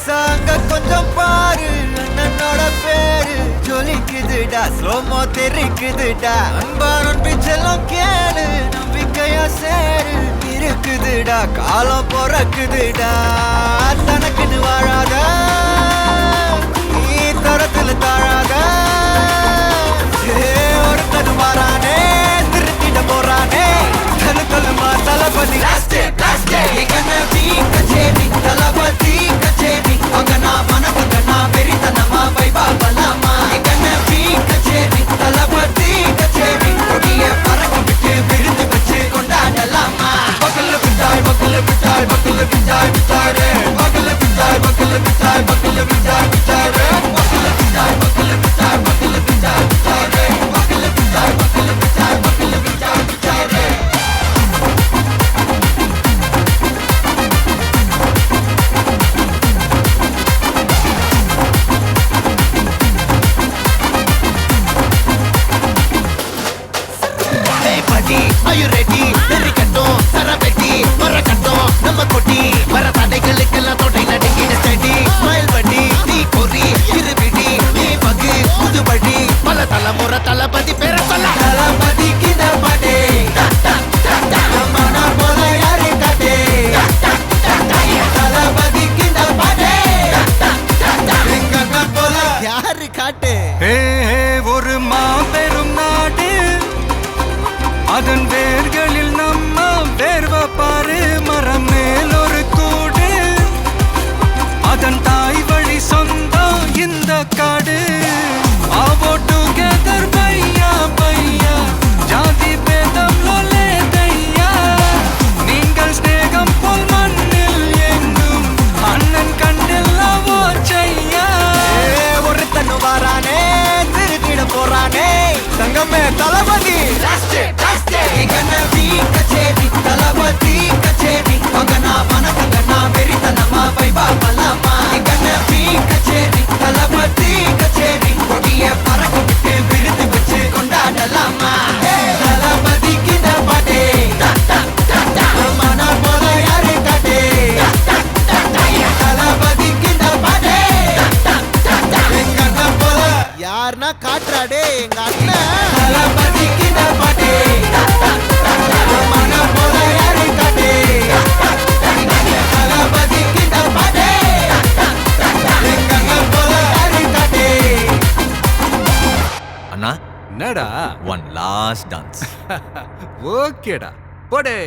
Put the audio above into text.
சாங்க கொஞ்சம் பாரு, அண்ணனோட பேரு ஜொலிக்குதுடா, ஸ்லோமோ தெரிக்குதுடா. அன்பான பிச்செல்லாம் கேளு, நம்பிக்கையா சேரு, இருக்குதுடா காலம் பொறக்குதுடா. தனக்குன்னு வாழாத, நீ தரத்துல தாழாத. ஒருத்தன் மாறானே, திருத்திட போறானே, தலுக்கலுமா தளபதி. தளபதி கச்சேரி அங்கனா மனவங்கனா பெரித்தனமா வைபா பலாமா. கச்சேரி தளபதி கச்சேரி கொடிய பறக்க விட்டு விருந்து வச்சு கொண்டாடலாமா. பக்கல்ல விட்டாய் பக்கல்ல விட்டாய் பக்கல்ல விட்டாய் விட்டாரே, பக்கல்ல விட்டாய் பக்கல்ல விட்டாய் பக்கல்ல விட்டாய் விட்டாரே, பக்கல்ல விட்டாய் பக்கல்ல விட்டாய் பக்கல்ல விட்டாய் விட்டாரே, பக்கல்ல விட்டாய் பக்கல்ல விட்டாய் பக்கல்ல விட்டாய் விட்டாரே. Are you ready? நெறிக்கட்டும் சரவெட்டி மரக்கட்டும் நம்ம கொட்டி வர தடைகளுக்கெல்லாம் தொடை நடுங்கிட ஸ்டடி. ஸ்மைல் பண்ணி நீ பொறி இருவிடி நீ பகு புதுபடி பல தலைமுறை தளபதி பேர சொல்ல. தளபதிக்கு இந்த பாட்டே மனா போல யாரு காட்டே. தளபதிக்கு இந்த பாட்டே எங்க போல யாரு காட்டு. ஒரு மாபெரும் நாடு, அதன் வேர்களில் நம்ம வேர்வ பாரு. மரம் மேல் ஒரு கூடு, அதன் தாய் வழி சொந்தம் இந்த காடு. ஆவோ டுகெதர் பையா பையா, ஜாதி பேதம் லோலே தையா. நீங்கள் ஸ்நேகம் போல் மண்ணில் எங்கும் அண்ணன் கண்டெல்லாவோ செய்யா. ஒருத்தன் வாரானே, திருத்திட போறானே, தங்கமே தளபதி. கச்சேரி தளபதி கச்சேரி அங்கனா மனவங்கனா பெரித்தனமா வைபா பலாமா. கச்சேரி தளபதி கச்சேரி கொடிய பறக்க விட்டு விருந்து வச்சு கொண்டாடலாமா. தளபதிக்கு இந்த பாட்டே மனா போல யாரு காட்டே. தளபதிக்கு இந்த பாட்டே எங்க அண்ணன் போல யாருன்னா காட்டுறாடே எங்க அண்ணன். தளபதிக்கு இந்த பாட்டே மனா போல யாரு காட்டே. தளபதிக்கு இந்த பாட்டே எங்க அண்ணன் போல யாரு காட்டே. அண்ணா என்னடா ஒன் லாஸ்ட் டான்ஸ். ஓகேடா போடே.